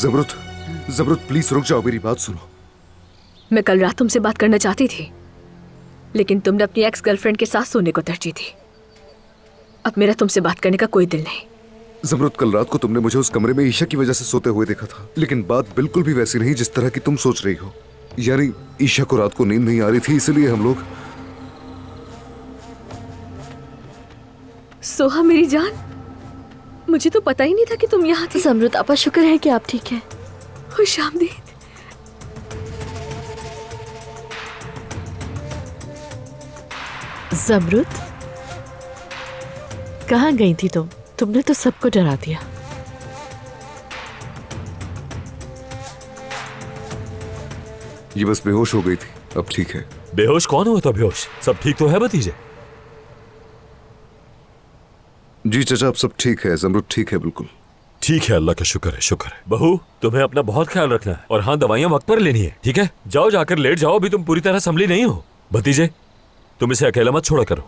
जमरुत, जमरुत please रुक जाओ, मेरी बात सुनो। मैं कल रात तुमसे बात करना चाहती थी, लेकिन तुमने अपनी एक्स गर्लफ्रेंड के साथ सोने को तरजीह दी। अब मेरा तुमसे बात करने का कोई दिल नहीं। जमरुत, कल रात को तुमने मुझे उस कमरे में ईशा की वजह से सोते हुए देखा था, लेकिन बात बिल्कुल भी वैसी नहीं जिस तरह की तुम सोच रही हो। यानी ईशा को रात को नींद नहीं आ रही थी, इसलिए हम लोग। सोहा मेरी जान, मुझे तो पता ही नहीं था कि तुम यहाँ थी। जमरुत आपा, शुक्र है कि आप ठीक हैं। खुशामदीद। जमरुत, कहाँ गई थी तुम? तुमने तो सबको डरा दिया। ये बस बेहोश हो गई थी, अब ठीक है। बेहोश कौन हुआ था? बेहोश सब ठीक तो है भतीजे? जी चाचा, अब सब ठीक है। जमरुत ठीक है, बिल्कुल ठीक है, अल्लाह का शुक्र है, शुक्र है। बहू, तुम्हें अपना बहुत ख्याल रखना है, और हाँ, दवाइयाँ वक्त पर लेनी है, ठीक है? जाओ, जाकर लेट जाओ, अभी तुम पूरी तरह संभली नहीं हो। भतीजे, तुम इसे अकेला मत छोड़ा करो।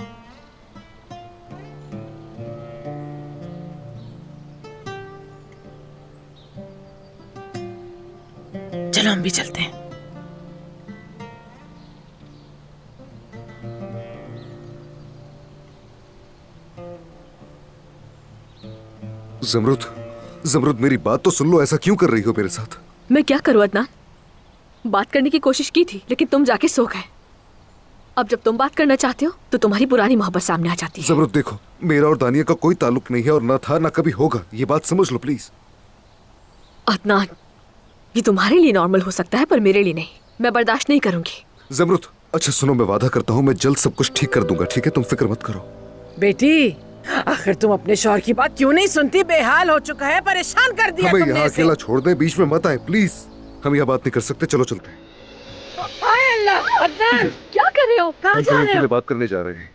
चलो हम भी चलते हैं। जमरुत, जमरुत मेरी बात तो सुन लो, ऐसा क्यों कर रही हो मेरे साथ? मैं क्या करूँ अदनान? बात करने की कोशिश की थी, लेकिन तुम जाके सो गए। अब जब तुम बात करना चाहते हो तो तुम्हारी पुरानी मोहब्बत सामने आ जाती है। जमरुत देखो, मेरा और दानिया का कोई ताल्लुक नहीं है, और ना था ना कभी होगा। ये बात समझ लो प्लीज। अदनान, ये तुम्हारे लिए नॉर्मल हो सकता है, पर मेरे लिए नहीं। मैं बर्दाश्त नहीं करूंगी। जमरुत, अच्छा सुनो, मैं वादा करता हूँ मैं जल्द सब कुछ ठीक कर दूंगा, ठीक है? तुम फिक्र मत करो। बेटी, आखिर तुम अपने शौहर की बात क्यों नहीं सुनती? बेहाल हो चुका है, परेशान कर दिया हमें तुमने यहाँ इसे। अकेला छोड़ दे, बीच में मत आए प्लीज। हम यह बात नहीं कर सकते, चलो चलते हैं। हाय अल्लाह, अदनान क्या कर रहे हो? कहाँ जा रहे हो? बात करने जा रहे हैं।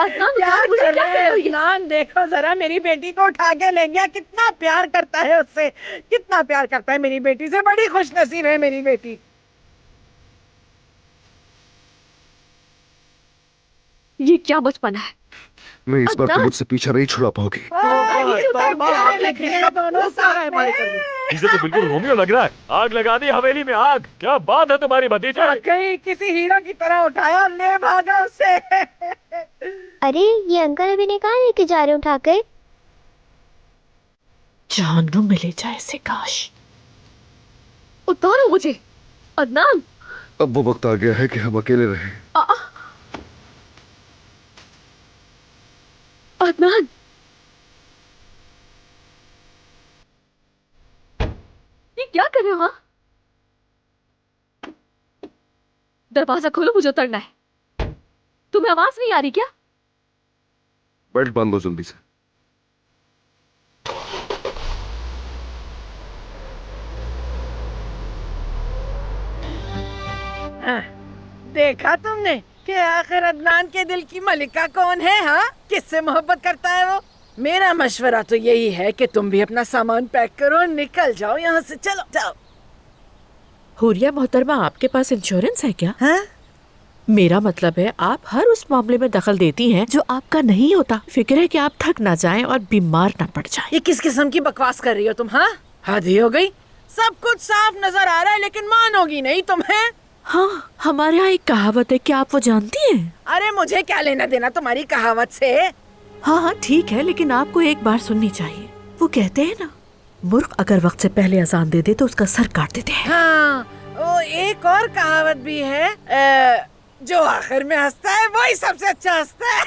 अदनान, क्या मुझे कर क्या रहे कर रहे हो हो? ये? अदनान देखो जरा, मेरी बेटी को उठा के ले गया। कितना प्यार करता है उससे, कितना प्यार करता है मेरी बेटी से। बड़ी खुशनसीब है मेरी बेटी। ये क्या बचपन है? मैं इस बार तुम मुझसे पीछा नहीं छुड़ा पाओगी। दोनों सारे हमारे कर दिए। इसे तो बिल्कुल रोमियो लग रहा है। आग लगा दी हवेली में, आग। क्या बात है तुम्हारी भतीजे? कहीं किसी हीरो की तरह उठाया, ले भागा उससे। अरे ये अंकल अभी ने कहा लेके जा रहे उठाकर? जानू मिले जाए से काश। उतारो मुझे अदनान। अब वो वक्त आ गया है कि हम अकेले रहें। अदनान, ये क्या कर रहे हो? हाँ, दरवाजा खोलो, मुझे उतरना है। तुम्हें आवाज नहीं आ रही क्या? बेल्ट बांध लो जल्दी से। देखा तुमने कि आखिर अदनान के दिल की मलिका कौन है? हाँ, किससे मोहब्बत करता है वो? मेरा मशवरा तो यही है कि तुम भी अपना सामान पैक करो और निकल जाओ यहाँ से। चलो जाओ। हुरिया मोहतरमा, आपके पास इंश्योरेंस है क्या? हाँ? मेरा मतलब है, आप हर उस मामले में दखल देती हैं जो आपका नहीं होता। फिक्र है कि आप थक ना जाएं और बीमार ना पड़ जाएं। ये किस किस्म की बकवास कर रही हो तुम? हाँ, हद ही हो गई। सब कुछ साफ नजर आ रहा है, लेकिन मानोगी नहीं तुम। हैं? हाँ, हमारे यहाँ एक कहावत है, क्या आप वो जानती हैं? अरे मुझे क्या लेना देना तुम्हारी कहावत से? हाँ हाँ ठीक है, लेकिन आपको एक बार सुननी चाहिए। वो कहते हैं ना, मुर्ख अगर वक्त से पहले अजान दे दे तो उसका सर काट देते हैं। हाँ, वो एक और कहावत भी है, जो आखिर में हंसता है वही सबसे अच्छा हंसता है।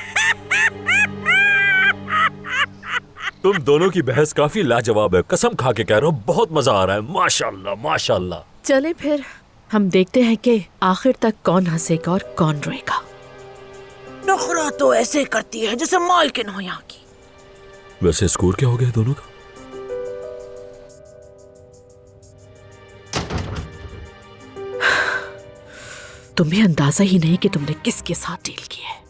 तुम दोनों की बहस काफी लाजवाब है, कसम खा के कह रहा हूँ, बहुत मजा आ रहा है। माशाल्लाह माशाल्लाह। चले फिर हम देखते हैं कि आखिर तक कौन हंसेगा और कौन रोएगा। नखरा तो ऐसे करती है जैसे मालकिन हो यहाँ की। वैसे स्कोर क्या हो गया दोनों का? तुम्हें अंदाजा ही नहीं कि तुमने किसके साथ डील की है।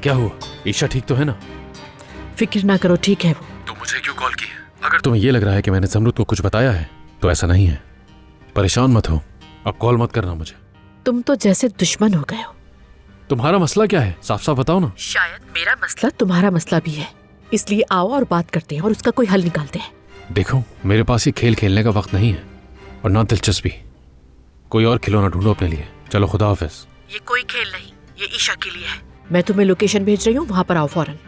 क्या हुआ? ईशा ठीक तो है ना? फिक्र ना करो, ठीक है वो। तुम मुझे क्यों कॉल की? अगर तुम्हें ये लग रहा है कि मैंने जमरुद को कुछ बताया है तो ऐसा नहीं है। परेशान मत हो, अब कॉल मत करना मुझे। तुम तो जैसे दुश्मन हो गए हो। तुम्हारा मसला क्या है, साफ साफ बताओ ना। शायद मेरा मसला तुम्हारा मसला भी है, इसलिए आओ और बात करते हैं और उसका कोई हल निकालते हैं। देखो, मेरे पास ये खेल खेलने का वक्त नहीं है और ना दिलचस्पी। कोई और खिलौना ढूंढो अपने लिए। चलो, खुदा हाफिज। ये कोई खेल नहीं, ये ईशा के लिए है। मैं तुम्हें लोकेशन भेज रही हूँ, वहां पर आओ फौरन।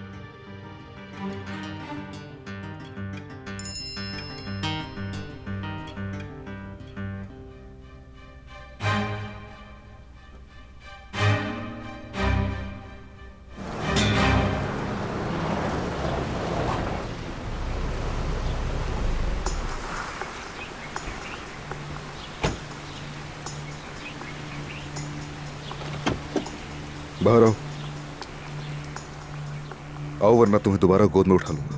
बाहर आओ, आओ वरना तुम्हें दोबारा गोद में उठा लूंगा।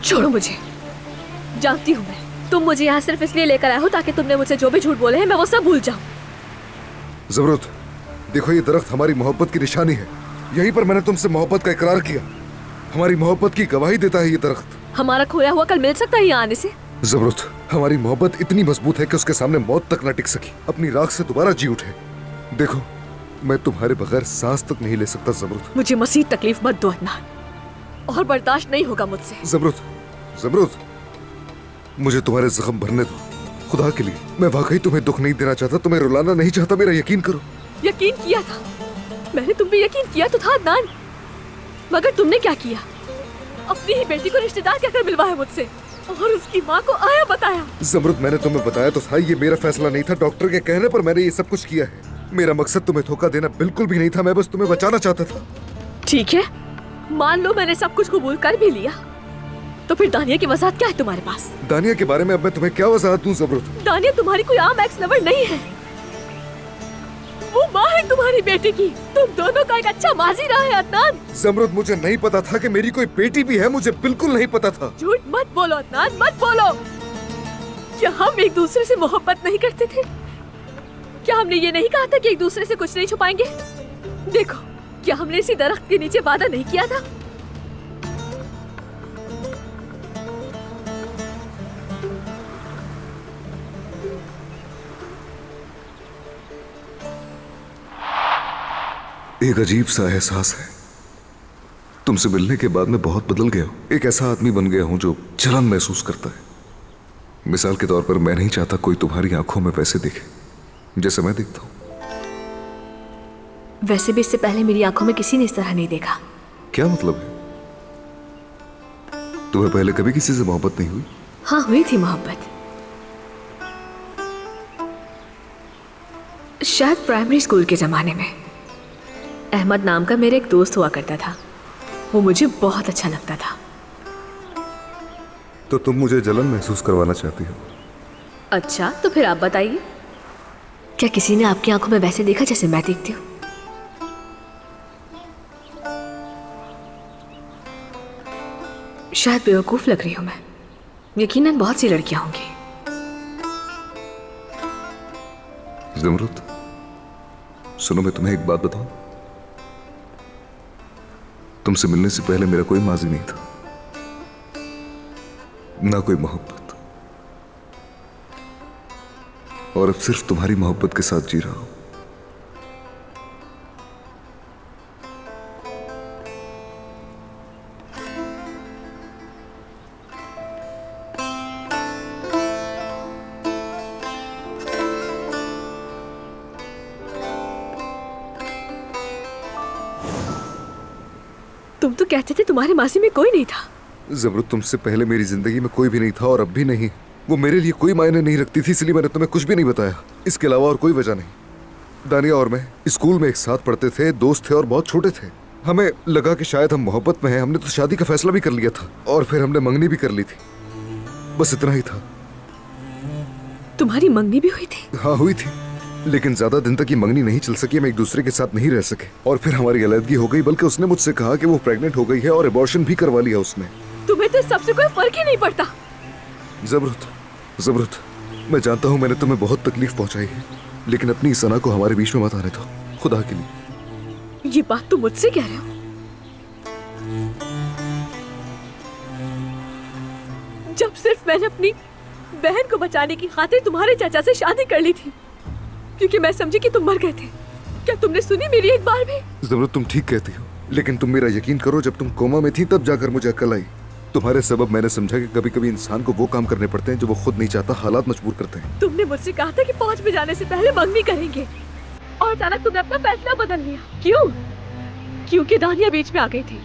छोड़ो मुझे, जानती हूँ मैं तुम मुझे यहाँ सिर्फ इसलिए लेकर आए हो ताकि तुमने मुझसे जो भी झूठ बोले हैं मैं वो सब भूल जाऊं। जमरुद, देखो ये दरख्त हमारी मोहब्बत की निशानी है। यहीं पर मैंने तुमसे मोहब्बत का इकरार किया। हमारी मोहब्बत की गवाही देता है ये दरख्त। हमारा खोया हुआ कल मिल सकता है यहाँ आने से? जमरुद, हमारी मोहब्बत इतनी मजबूत है कि उसके सामने मौत तक न टिक सकी, अपनी राख से दोबारा जी उठे। देखो, मैं तुम्हारे बगैर सांस तक नहीं ले सकता जमरुद। मुझे मसीह तकलीफ मत दो अदनान, और बर्दाश्त नहीं होगा मुझसे। जमरुद, जमरुद, मुझे तुम्हारे जख्म भरने दो, खुदा के लिए। मैं वाकई तुम्हें दुख नहीं देना चाहता, तुम्हें रुलाना नहीं चाहता, मेरा यकीन करो। यकीन किया था मैंने, तुम पे यकीन किया तो था अदनान, मगर तुमने क्या किया? अपनी ही बेटी को रिश्तेदार कहकर मिलवाया मुझसे और उसकी माँ को आया बताया। जमरुद, मैंने तुम्हें बताया तो था, ये मेरा फैसला नहीं था। डॉक्टर के कहने पर मैंने ये सब कुछ किया है। मेरा मकसद तुम्हें धोखा देना बिल्कुल भी नहीं था, मैं बस तुम्हें बचाना चाहता था। ठीक है, मान लो मैंने सब कुछ कबूल कर भी लिया, तो फिर दानिया की वजाहत क्या है तुम्हारे पास? दानिया के बारे में अब मैं तुम्हें क्या वजाहत दूं जमरुद? दानिया तुम्हारी कोई आम एक्स लवर नहीं है, वो माँ है तुम्हारी बेटी की। तुम दोनों का एक अच्छा माजी रहा है अदनान। जमरुद, मुझे नहीं पता था कि मेरी कोई बेटी भी है, मुझे बिल्कुल नहीं पता था। झूठ मत बोलो अदनान, मत बोलो। क्या हम एक दूसरे से मोहब्बत नहीं करते थे? क्या हमने ये नहीं कहा था कि एक दूसरे से कुछ नहीं छुपाएंगे? देखो, क्या हमने इसी दरख्त के नीचे वादा नहीं किया था? एक अजीब सा एहसास है, तुमसे मिलने के बाद मैं बहुत बदल गया हूँ। एक ऐसा आदमी बन गया हूँ जो जलन महसूस करता है। मिसाल के तौर पर मैं नहीं चाहता कोई तुम्हारी आंखों में वैसे दिखे जैसे मैं दिखता हूँ। वैसे भी इससे पहले मेरी आंखों में किसी ने इस तरह नहीं देखा। क्या मतलब है? तुम्हें पहले कभी किसी से मोहब्बत नहीं हुई? हाँ, हुई थी मोहब्बत, शायद प्राइमरी स्कूल के जमाने में। अहमद नाम का मेरे एक दोस्त हुआ करता था, वो मुझे बहुत अच्छा लगता था। तो तुम मुझे जलन महसूस करवाना चाहती हो? अच्छा, तो फिर आप बताइए, क्या किसी ने आपकी आंखों में वैसे देखा जैसे मैं देखती हूँ? शायद बेवकूफ लग रही हूं मैं, यकीनन बहुत सी लड़कियां होंगी। ज़मरुद, सुनो, मैं तुम्हें एक बात बताऊं। तुमसे मिलने से पहले मेरा कोई माजी नहीं था, ना कोई मोहब्बत, और अब सिर्फ तुम्हारी मोहब्बत के साथ जी रहा हूं। तुम तो कहते थे तुम्हारे मासी में कोई नहीं था। ज़मरुद, तुमसे पहले मेरी जिंदगी में कोई भी नहीं था और अब भी नहीं। वो मेरे लिए कोई मायने नहीं रखती थी, इसलिए मैंने तुम्हें कुछ भी नहीं बताया। इसके अलावा और कोई वजह नहीं। दानिया और मैं स्कूल में एक साथ पढ़ते थे, दोस्त थे और बहुत छोटे थे। हमें लगा कि शायद हम मोहब्बत में हैं। हमने तो शादी का फैसला भी कर लिया था और फिर हमने मंगनी भी कर ली थी। बस इतना ही था। तुम्हारी मंगनी भी हुई थी? हाँ, हुई थी, लेकिन ज्यादा दिन तक ये मंगनी नहीं चल सकी। हम एक दूसरे के साथ नहीं रह सके और फिर हमारी अलग हो गई। बल्कि उसने मुझसे कहा कि वो प्रेग्नेंट हो गई है और एबॉर्शन भी करवा लिया उसने। तुम्हें तो सबसे कोई फर्क ही नहीं पड़ता। ज़मरुद, मैं जानता हूँ मैंने तुम्हें बहुत तकलीफ पहुंचाई है, लेकिन अपनी सना को हमारे बीच में मत आने दो, खुदा के लिए। ये बात तुम मुझसे कह रहे हो? जब सिर्फ मैंने अपनी बहन को बचाने की खातिर तुम्हारे चाचा से शादी कर ली थी, क्योंकि मैं समझी कि तुम मर गए थे। क्या तुमने सुनी मेरी एक बार भी? जमरुद, तुम ठीक कहती हो, लेकिन तुम मेरा यकीन करो, जब तुम कोमा में थी तब जाकर मुझे अकल आई। तुम्हारे सबब मैंने समझा कि कभी कभी इंसान को वो काम करने पड़ते हैं जो वो खुद नहीं चाहता, हालात मजबूर करते हैं। तुमने मुझसे कहा था कि फौज में जाने से पहले मंगनी करेंगे, और अचानक तुमने अपना फैसला बदल लिया। क्यों? क्योंकि दानिया बीच में आ गई थी।